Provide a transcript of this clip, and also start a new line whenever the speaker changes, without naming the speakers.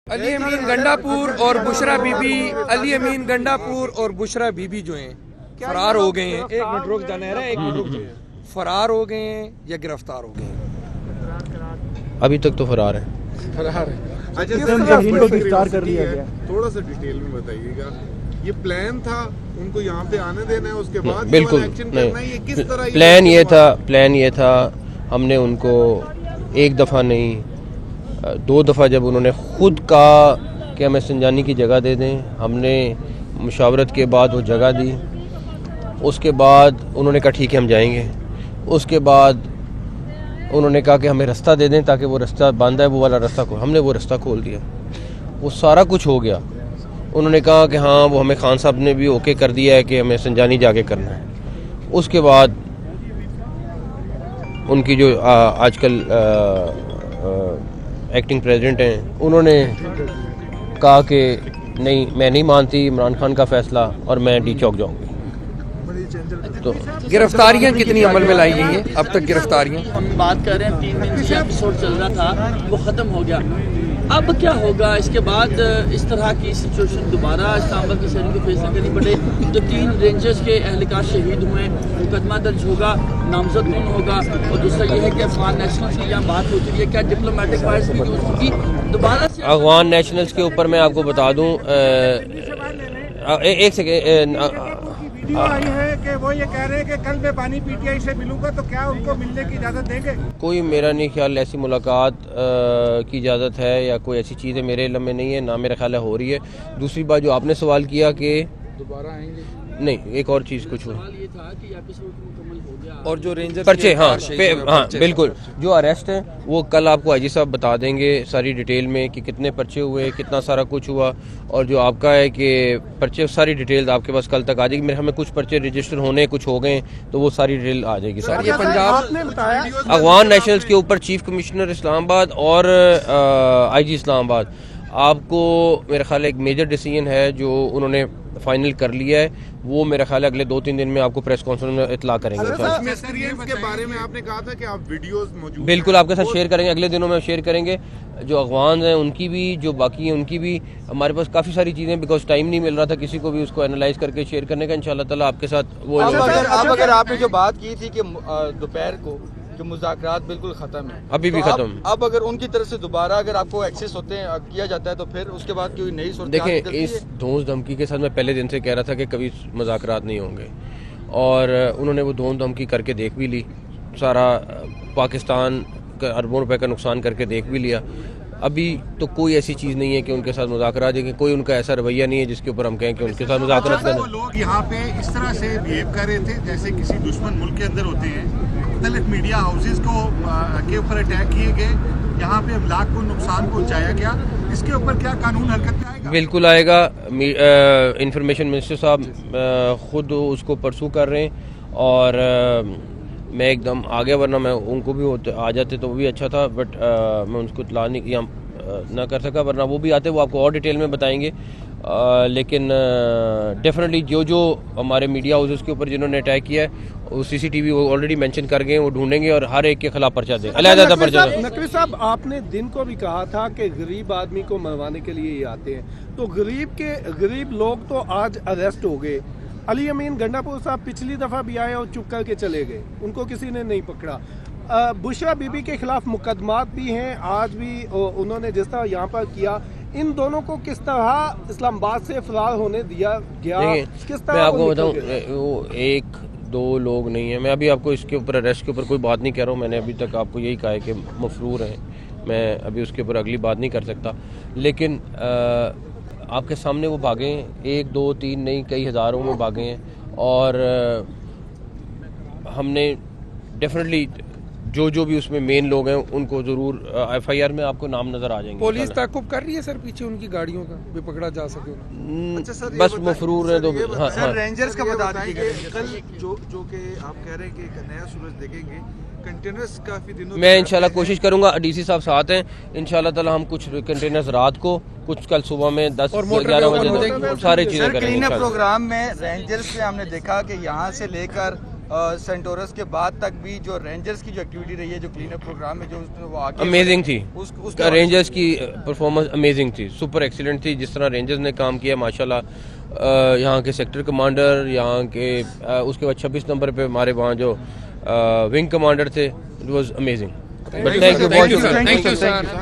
अली अमीन गंडापुर और बुशरा बीबी, अली अमीन गंडापुर और बुशरा बीबी जो हैं फरार हो गए हैं। एक मिनट रुक जाना है, एक मिनट रुक जाइए। फरार हो गए हैं या गिरफ्तार हो गए हैं?
अभी तक तो फरार है।
अच्छा सर, इनको गिरफ्तार कर लिया गया। थोड़ा सा डिटेल में बताइएगा, ये प्लान था उनको यहाँ पे आने देना है, उसके बाद
बिल्कुल
एक्शन करना है, ये किस तरह?
प्लान ये था हमने उनको एक दफ़ा नहीं 2 दफ़ा जब उन्होंने ख़ुद कहा कि हमें संजानी की जगह दे दें, हमने मुशावरत के बाद वो जगह दी। उसके बाद उन्होंने कहा ठीक है हम जाएंगे। उसके बाद उन्होंने कहा कि हमें रास्ता दे दें ताकि वो रास्ता बंद है, वो वाला रास्ता खोल। हमने वो रास्ता खोल दिया, वो सारा कुछ हो गया। उन्होंने कहा कि हाँ वो हमें खान साहब ने भी ओके कर दिया है कि हमें संजानी जाके करना है। उसके बाद उनकी जो आजकल एक्टिंग प्रेसिडेंट हैं, उन्होंने कहा कि नहीं मैं नहीं मानती इमरान खान का फैसला और मैं डी चौक जाऊंगी।
तो गिरफ्तारियां कितनी अमल में लाई गई हैं अब तक? गिरफ्तारियां
हम बात कर रहे हैं 3 दिन से एपिसोड चल रहा था, वो ख़त्म हो गया। अब क्या होगा इसके बाद? इस तरह की सिचुएशन दोबारा इस्लामाबाद की शहरी को फेस करनी पड़े। जो 3 रेंजर्स के एहलकार शहीद हुए, मुकदमा दर्ज होगा, नामजद कौन होगा? और दूसरा ये है कि अफगान नेशनल्स की यहाँ बात होती है, क्या डिप्लोमेटिक वाइज भी दोबारा से
अफगान नेशनल्स के ऊपर मैं आपको बता दूं, एक सेकेंड
वीडियो आई है कि वो ये कह रहे हैं कि कल मैं बानी पीटीआई से मिलूंगा, तो क्या उनको मिलने की इजाज़त देंगे?
कोई मेरा नहीं ख्याल ऐसी मुलाकात की इजाज़त है या कोई ऐसी चीज़ है मेरे इल्म में नहीं है, ना मेरा ख्याल है हो रही है। दूसरी बात जो आपने सवाल किया कि
दोबारा आएंगे,
नहीं एक और चीज़ कुछ हुई
ये था कि एपिसोड मुकम्मल हो गया
और जो रेंजर
पर्चे, हाँ बिल्कुल, जो अरेस्ट हैं वो कल आपको आईजी साहब बता देंगे सारी डिटेल में कि कितने पर्चे हुए, कितना सारा कुछ हुआ। और जो आपका है कि पर्चे, सारी डिटेल आपके पास कल तक आ जाएगी। मेरे हमें कुछ पर्चे रजिस्टर होने, कुछ हो गए, तो वो सारी डिटेल आ जाएगी सारी।
ये पंजाब
ने बताया
अफगान नेशनल्स के ऊपर चीफ कमिश्नर इस्लामाबाद और आईजी इस्लामाबाद, आपको मेरा ख्याल है एक मेजर डिसीजन है जो उन्होंने फाइनल कर लिया है। वो मेरा ख्याल है अगले 2-3 दिन में आपको प्रेस कॉन्फ्रेंस में इतला करेंगे।
के बारे में आपने कहा था कि आप वीडियोस मौजूद
बिल्कुल आपके साथ शेयर करेंगे, अगले दिनों में शेयर करेंगे। जो अफगान हैं उनकी भी, जो बाकी हैं उनकी भी। हमारे पास काफ़ी सारी चीज़ें, बिकॉज टाइम नहीं मिल रहा था किसी को भी उसको एनालाइज करके शेयर करने का। इंशाल्लाह ताला आपके साथ वो
अब अगर आपने जो बात की थी कि दोपहर को जो मुज़ाकरात बिल्कुल ख़त्म है,
अभी भी ख़त्म।
अब अगर उनकी तरफ से दोबारा अगर आपको एक्सेस होते हैं किया जाता है तो फिर उसके बाद कोई नई सूरत
देखें, इस धौंस धमकी के साथ मैं पहले दिन से कह रहा था कि कभी मुज़ाकरात नहीं होंगे, और उन्होंने वो धौंस धमकी करके देख भी ली। सारा पाकिस्तान का अरबों रुपए का नुकसान करके देख भी लिया। अभी तो कोई ऐसी चीज़ नहीं है कि उनके साथ मुज़ाकरात देंगे। कोई उनका ऐसा रवैया नहीं है जिसके ऊपर हम कहें कि उनके साथ मुज़ाकरात करना।
लोग यहाँ पे इस तरह से बिहेव कर रहे थे जैसे किसी दुश्मन मुल्क के अंदर होते हैं। मुख्तलिफ मीडिया हाउसेज को के ऊपर अटैक किए गए, यहाँ पे अमलाक को नुकसान पहुँचाया गया। इसके ऊपर क्या कानून हरकत में आएगा?
बिल्कुल आएगा। इंफॉर्मेशन मिनिस्टर साहब खुद उसको परसू कर रहे हैं, और मैं एकदम आ गया, वरना मैं उनको भी आ जाते तो वो भी अच्छा था, बट मैं उनको इत्तला नहीं या ना कर सका, वरना वो भी आते, वो आपको और डिटेल में बताएंगे। लेकिन डेफिनेटली जो हमारे मीडिया हाउसेस के ऊपर जिन्होंने अटैक किया है वो CCTV वो ऑलरेडी मेंशन कर गए, वो ढूंढेंगे और हर एक के खिलाफ पर्चा देंगे। अलग-अलग पर्चा।
नकवी साहब, आपने दिन को भी कहा था कि गरीब आदमी को मरवाने के लिए ही आते हैं, तो गरीब लोग तो आज अरेस्ट हो गए। अली अमीन गंडापुर साहब पिछली दफ़ा भी आए और चुप करके चले गए, उनको किसी ने नहीं पकड़ा। बुशरा बीबी के खिलाफ मुकदमात भी हैं, आज भी उन्होंने जिस तरह यहाँ पर किया। इन दोनों को किस तरह इस्लामाबाद से फरार होने दिया गया? किस तरह?
मैं आपको बताऊँ, वो 1-2 लोग नहीं है। मैं अभी आपको इसके ऊपर अरेस्ट के ऊपर कोई बात नहीं कह रहा हूँ। मैंने अभी तक आपको यही कहा है कि मफरूर हैं, मैं अभी उसके ऊपर अगली बात नहीं कर सकता। लेकिन आपके सामने वो भागे हैं, 1, 2, 3 नहीं, कई हज़ारों में भागे हैं। और हमने डेफिनेटली जो भी उसमें मेन लोग हैं उनको ज़रूर FIR में आपको नाम नज़र आ जाएंगे।
पुलिस ताक़ुब कर रही है सर पीछे उनकी गाड़ियों का भी पकड़ा जा सके?
अच्छा सर,
बस मफरूर है तो
सर रेंजर्स का बता दीजिए कल जो कि आप कह रहे हैं कि एक नया सूरज देखेंगे। कंटेनर्स काफी दिनों
मैं इंशाल्लाह कोशिश करूंगा, DC साहब साथ हैं, इंशाल्लाह ताला हम कुछ कंटेनर्स रात को, कुछ कल सुबह में 10-11 बजे सारी चीजें करेंगे।
प्रोग्राम में रेंजर्स से हमने देखा कि यहाँ से लेकर सेंटोरस के बाद तक भी जो रेंजर्स की जो एक्टिविटी रही है, जो क्लीन अप प्रोग्राम है, जो वो आगे
अमेजिंग थी।
उसका
रेंजर्स की परफॉर्मेंस अमेजिंग थी, सुपर एक्सीलेंट थी। जिस तरह रेंजर्स ने काम किया माशाल्लाह, यहाँ के सेक्टर कमांडर, यहाँ के उसके बाद 26 नंबर पे हमारे वहाँ जो विंग कमांडर थे, it was amazing. But thank you sir.